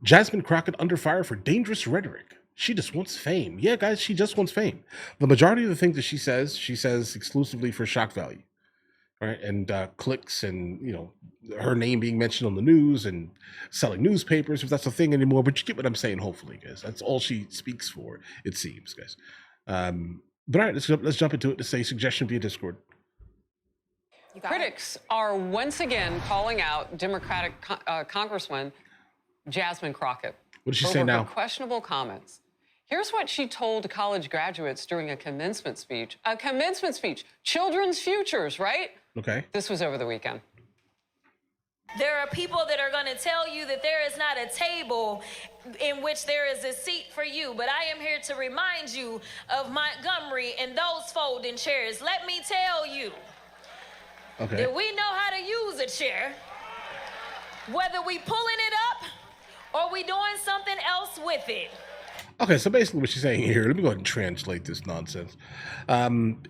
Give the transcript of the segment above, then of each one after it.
Jasmine Crockett under fire for dangerous rhetoric. She just wants fame. Yeah, guys, she just wants fame. The majority of the things that she says exclusively for shock value, right? And clicks, and her name being mentioned on the news and selling newspapers, if that's a thing anymore. But you get what I'm saying. Hopefully, guys, that's all she speaks for. It seems, guys. But all right, let's jump into it. To say suggestion via Discord. Critics are once again calling out Democratic Congresswoman Jasmine Crockett. What did she say now? Her questionable comments. Here's what she told college graduates during a commencement speech. A commencement speech. Children's futures, right? Okay. This was over the weekend. There are people that are going to tell you that there is not a table in which there is a seat for you. But I am here to remind you of Montgomery and those folding chairs. Let me tell you that we know how to use a chair, whether we pulling it up or we doing something else with it. Okay, so basically what she's saying here, let me go ahead and translate this nonsense.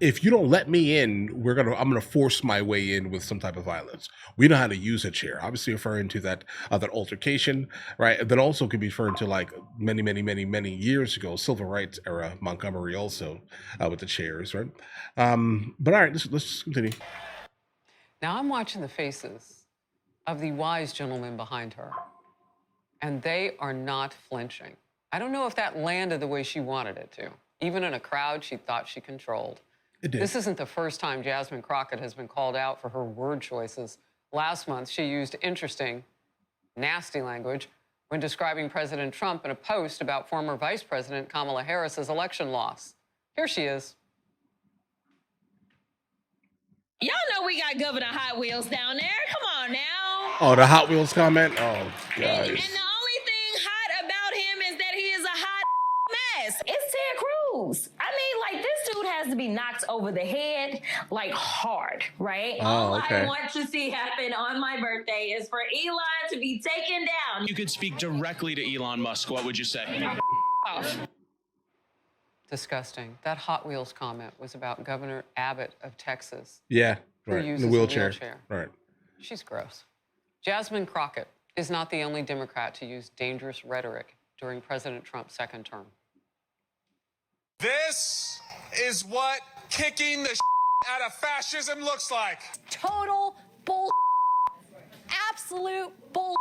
If you don't let me in, I'm gonna force my way in with some type of violence. We know how to use a chair. Obviously referring to that altercation, right? That also could be referring to like many years ago, civil rights era, Montgomery also with the chairs, right? But all right, let's continue. Now I'm watching the faces of the wise gentlemen behind her, and they are not flinching. I don't know if that landed the way she wanted it to. Even in a crowd she thought she controlled. It did. This isn't the first time Jasmine Crockett has been called out for her word choices. Last month, she used interesting, nasty language when describing President Trump in a post about former Vice President Kamala Harris's election loss. Here she is. Y'all know we got Governor Hot Wheels down there. Come on now. Oh, the Hot Wheels comment? Oh, guys. And the only thing hot about him is that he is a hot mess. It's Ted Cruz. I mean, like, this dude has to be knocked over the head, like, hard, right? Oh, okay. All I want to see happen on my birthday is for Elon to be taken down. You could speak directly to Elon Musk. What would you say? Off. Disgusting. That Hot Wheels comment was about Governor Abbott of Texas. Yeah, who right. uses In the wheelchair. a wheelchair. Right. She's gross. Jasmine Crockett is not the only Democrat to use dangerous rhetoric during President Trump's second term. This is what kicking the out of fascism looks like. Total bull. Absolute bull.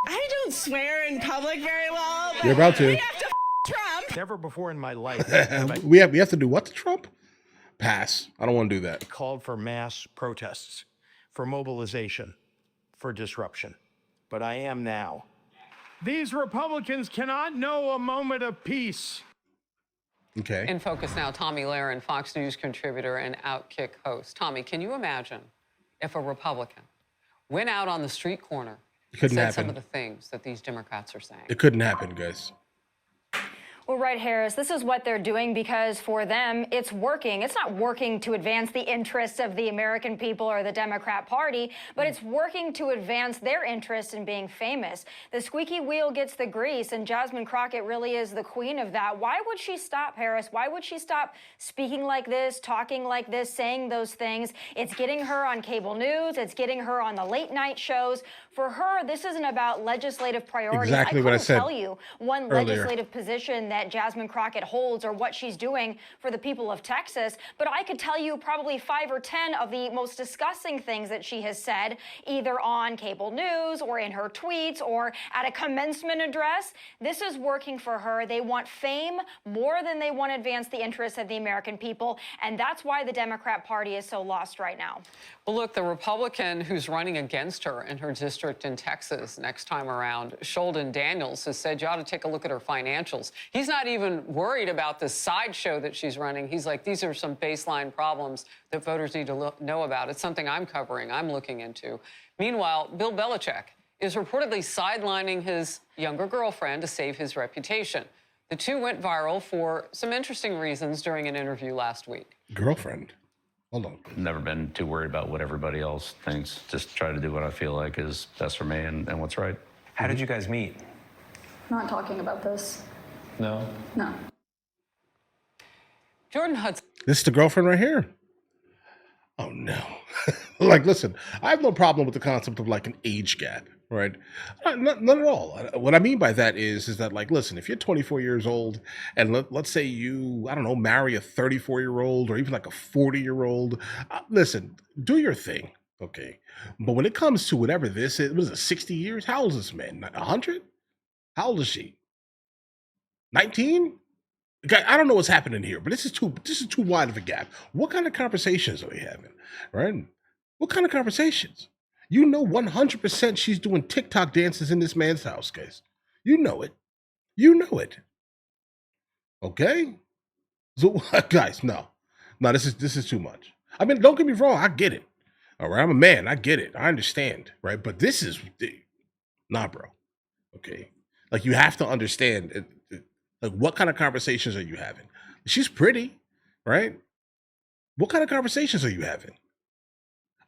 I don't swear in public very well. You're about to. We have to Trump. Never before in my life we have to do what to Trump? Pass. I don't want to do that. called for mass protests, for mobilization, for disruption. But I am now. These Republicans cannot know a moment of peace. Okay. In focus now, Tomi Lahren, Fox News contributor and Outkick host. Tommy, can you imagine if a Republican went out on the street corner and said some of the things that these Democrats are saying? It couldn't happen, guys. Well, right, Harris, this is what they're doing because for them, it's working. It's not working to advance the interests of the American people or the Democrat Party, but it's working to advance their interest in being famous. The squeaky wheel gets the grease, and Jasmine Crockett really is the queen of that. Why would she stop, Harris? Why would she stop speaking like this, talking like this, saying those things? It's getting her on cable news. It's getting her on the late night shows. For her, this isn't about legislative priorities. Exactly what I said. I couldn't tell you one legislative position that Jasmine Crockett holds or what she's doing for the people of Texas, but I could tell you probably 5 or 10 of the most disgusting things that she has said, either on cable news or in her tweets or at a commencement address. This is working for her. They want fame more than they want to advance the interests of the American people, and that's why the Democrat Party is so lost right now. Well, look, the Republican who's running against her in her district in Texas next time around, Sheldon Daniels, has said you ought to take a look at her financials. He's not even worried about this sideshow that she's running. He's like, these are some baseline problems that voters need to know about. It's something I'm covering, I'm looking into. Meanwhile, Bill Belichick is reportedly sidelining his younger girlfriend to save his reputation. The two went viral for some interesting reasons during an interview last week. Girlfriend? Hold on. Never been too worried about what everybody else thinks. Just try to do what I feel like is best for me and what's right. How did you guys meet? Not talking about this. No? No. Jordan Hudson. This is the girlfriend right here. Oh, no. Like, listen, I have no problem with the concept of like an age gap, right? Not at all. What I mean by that is that, like, listen, if you're 24 years old and let's say you, I don't know, marry a 34-year-old or even like a 40-year-old, listen, do your thing, okay? But when it comes to whatever this is, what is it, 60 years? How old is this man? 100? How old is she? 19? I don't know what's happening here, but this is too wide of a gap. What kind of conversations are we having, right? What kind of conversations? You know 100% she's doing TikTok dances in this man's house, guys. You know it. You know it. Okay? So, guys, no. No, this is too much. I mean, don't get me wrong. I get it. All right? I'm a man. I get it. I understand, right? But this is, nah, bro. Okay? Like, you have to understand, like, what kind of conversations are you having? She's pretty, right? What kind of conversations are you having?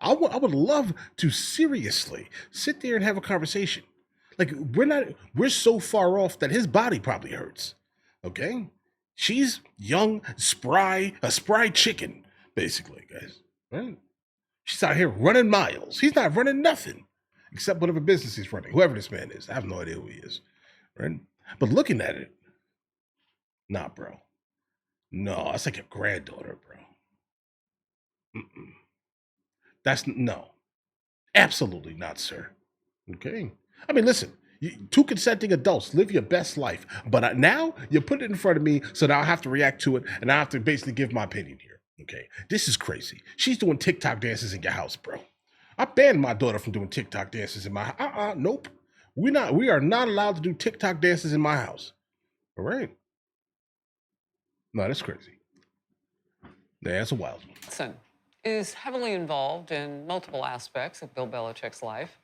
I would love to seriously sit there and have a conversation. Like, we're so far off that his body probably hurts. Okay? She's young, spry, a spry chicken, basically, guys. Right? She's out here running miles. He's not running nothing except whatever business he's running, whoever this man is. I have no idea who he is. Right? But looking at it, nah, bro. No, that's like your granddaughter, bro. Mm-mm. That's no, absolutely not, sir. Okay. I mean, listen, two consenting adults, live your best life. But now you put it in front of me, so now I have to react to it, and I have to basically give my opinion here. Okay. This is crazy. She's doing TikTok dances in your house, bro. I banned my daughter from doing TikTok dances in my house. Nope. We are not allowed to do TikTok dances in my house. All right. No, that's crazy. Yeah, that's a wild one. Listen, is heavily involved in multiple aspects of Bill Belichick's life,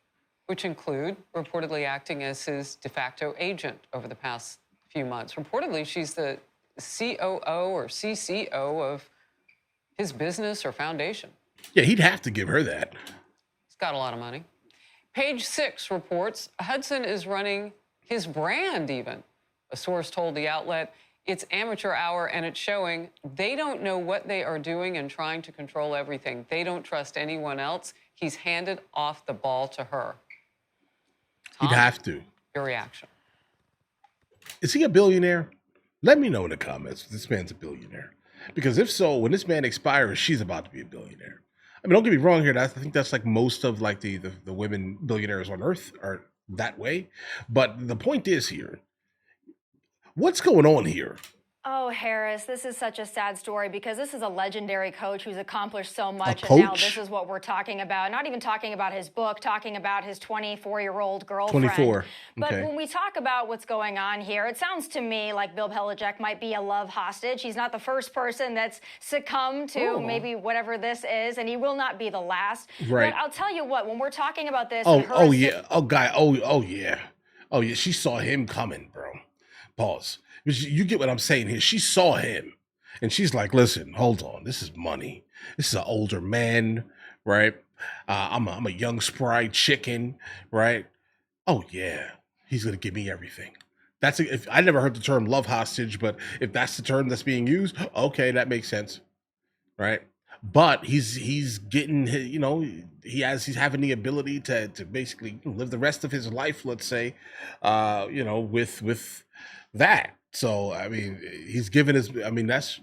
which include reportedly acting as his de facto agent over the past few months. Reportedly, she's the COO or CCO of his business or foundation. Yeah, he'd have to give her that. He's got a lot of money. Page 6 reports Hudson is running his brand even. A source told the outlet, it's amateur hour and it's showing they don't know what they are doing and trying to control everything. They don't trust anyone else. He's handed off the ball to her. He'd have to. Your reaction? Is he a billionaire? Let me know in the comments if this man's a billionaire. Because if so, when this man expires, she's about to be a billionaire. I mean, don't get me wrong here. I think that's like most of like the women billionaires on earth are that way. But the point is here, what's going on here? Oh, Harris, this is such a sad story because this is a legendary coach who's accomplished so much. A and now coach? this is what we're talking about. Not even talking about his book, talking about his 24-year-old girlfriend. 24. But Okay. when we talk about what's going on here, it sounds to me like Bill Belichick might be a love hostage. He's not the first person that's succumbed to maybe whatever this is, and he will not be the last. Right. But I'll tell you what, when we're talking about this... Oh, and her oh yeah. Oh yeah. Oh yeah. She saw him coming, bro. Pause. You get what I'm saying here. She saw him and she's like, listen, hold on. This is money. This is an older man, right? I'm a young spry chicken, right? Oh yeah. He's going to give me everything. If I never heard the term love hostage, but if that's the term that's being used, okay, that makes sense. Right? But he's getting, he's having the ability to basically live the rest of his life, let's say, with that. So, I mean, he's given his, I mean, that's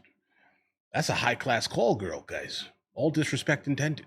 a high class call, girl, guys. All disrespect intended,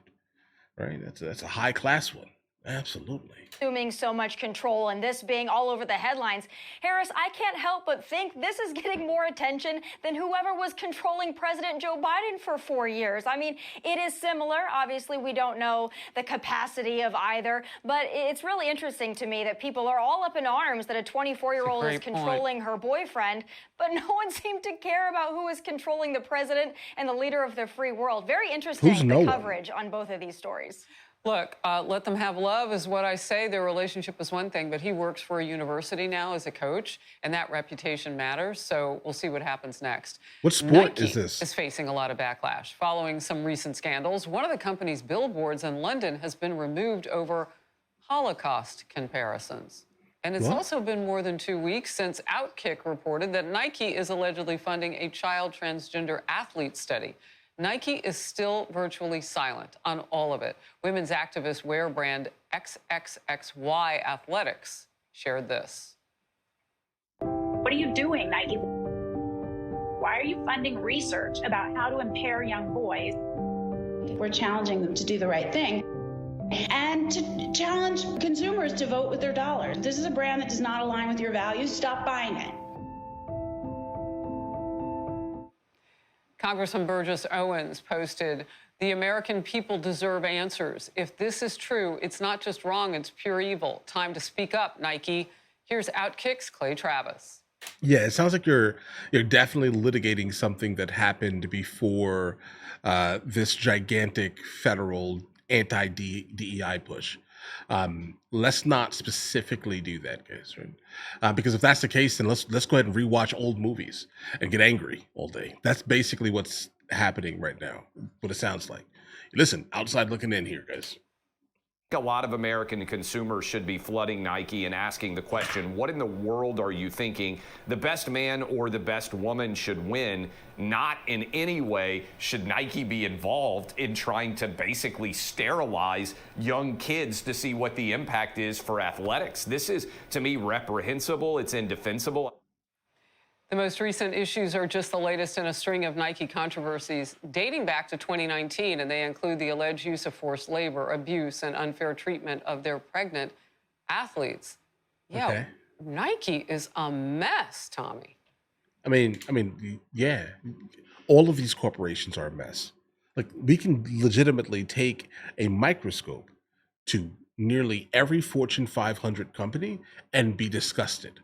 right? That's a high class one. Absolutely. Assuming so much control and this being all over the headlines. Harris, I can't help but think this is getting more attention than whoever was controlling President Joe Biden for 4 years. I mean, it is similar. Obviously, we don't know the capacity of either, but it's really interesting to me that people are all up in arms that a 24-year-old is controlling her boyfriend, but no one seemed to care about who is controlling the president and the leader of the free world. Very interesting, the coverage on both of these stories. Look, let them have love is what I say. Their relationship is one thing, but he works for a university now as a coach, and that reputation matters. So we'll see what happens next. What sport Nike is this? Is facing a lot of backlash following some recent scandals. One of the company's billboards in London has been removed over Holocaust comparisons. And it's also been more than 2 weeks since Outkick reported that Nike is allegedly funding a child transgender athlete study. Nike is still virtually silent on all of it. Women's activist wear brand XXXY Athletics shared this. What are you doing, Nike? Why are you funding research about how to impair young boys? We're challenging them to do the right thing and to challenge consumers to vote with their dollars. This is a brand that does not align with your values. Stop buying it. Congressman Burgess Owens posted, "The American people deserve answers. If this is true, it's not just wrong, it's pure evil. Time to speak up, Nike." Here's Outkick's Clay Travis. Yeah, it sounds like you're definitely litigating something that happened before this gigantic federal anti-DEI push. Let's not specifically do that, guys, right? Because if that's the case, then let's go ahead and rewatch old movies and get angry all day. That's basically what's happening right now, what it sounds like. Listen, outside looking in here, guys. A lot of American consumers should be flooding Nike and asking the question, what in the world are you thinking? The best man or the best woman should win. Not in any way should Nike be involved in trying to basically sterilize young kids to see what the impact is for athletics. This is, to me, reprehensible. It's indefensible. The most recent issues are just the latest in a string of Nike controversies dating back to 2019, and they include the alleged use of forced labor, abuse, and unfair treatment of their pregnant athletes. Yeah, Okay. Nike is a mess, Tommy. I mean, yeah, all of these corporations are a mess. Like, we can legitimately take a microscope to nearly every Fortune 500 company and be disgusted,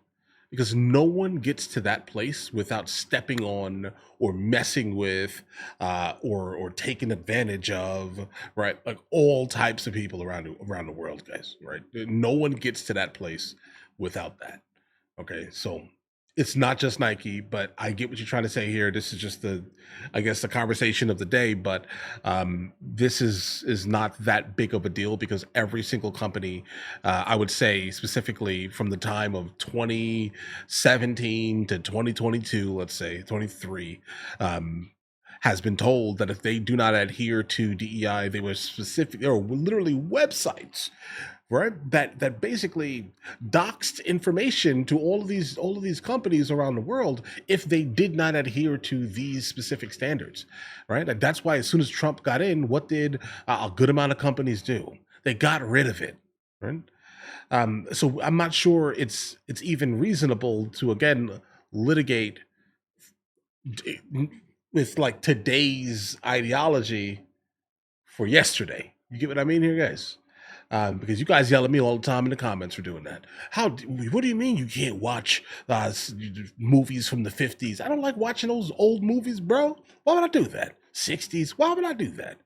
because no one gets to that place without stepping on or messing with or taking advantage of, right? Like, all types of people around the world, guys, right? No one gets to that place without that. Okay, so it's not just Nike, but I get what you're trying to say here. This is just I guess, the conversation of the day, but this is not that big of a deal, because every single company, I would say specifically from the time of 2017 to 2022, let's say 23, has been told that if they do not adhere to DEI, there were literally websites, right, that basically doxed information to all of these companies around the world if they did not adhere to these specific standards, right? And that's why as soon as Trump got in, what did a good amount of companies do? They got rid of it, right? So I'm not sure it's even reasonable to, again, litigate with like today's ideology for yesterday. You get what I mean here, guys? Because you guys yell at me all the time in the comments for doing that. What do you mean you can't watch movies from the 50s? I don't like watching those old movies, bro. Why would I do that? 60s? Why would I do that?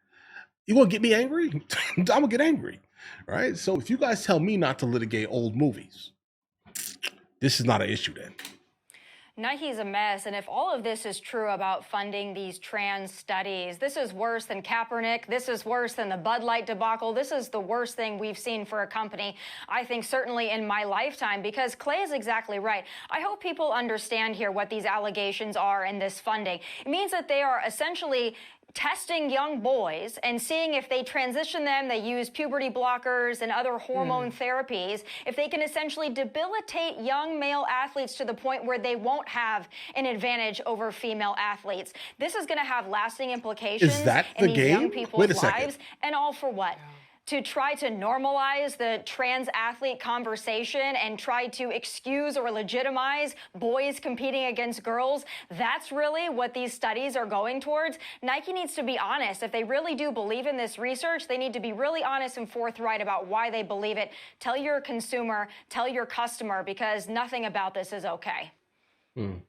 You gonna get me angry? I'm gonna get angry, right? So if you guys tell me not to litigate old movies, this is not an issue then. Nike's a mess, and if all of this is true about funding these trans studies, this is worse than Kaepernick. This is worse than the Bud Light debacle. This is the worst thing we've seen for a company, I think, certainly in my lifetime, because Clay is exactly right. I hope people understand here what these allegations are in this funding. It means that they are essentially testing young boys and seeing if they transition them, they use puberty blockers and other hormone therapies, if they can essentially debilitate young male athletes to the point where they won't have an advantage over female athletes. This is going to have lasting implications in these young people's lives. And all for what? To try to normalize the trans athlete conversation and try to excuse or legitimize boys competing against girls. That's really what these studies are going towards. Nike needs to be honest. If they really do believe in this research, they need to be really honest and forthright about why they believe it. Tell your consumer, tell your customer, because nothing about this is okay. All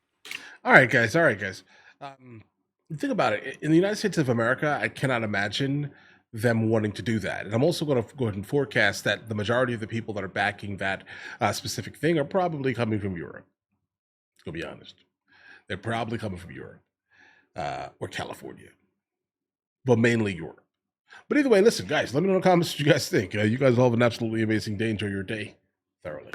right, guys. Think about it. In the United States of America, I cannot imagine them wanting to do that. And I'm also going to go ahead and forecast that the majority of the people that are backing that specific thing are probably coming from Europe. To be honest, they're probably coming from Europe or California, but mainly Europe. But either way, listen, guys, let me know in the comments what you guys think. You guys all have an absolutely amazing day. Enjoy your day thoroughly.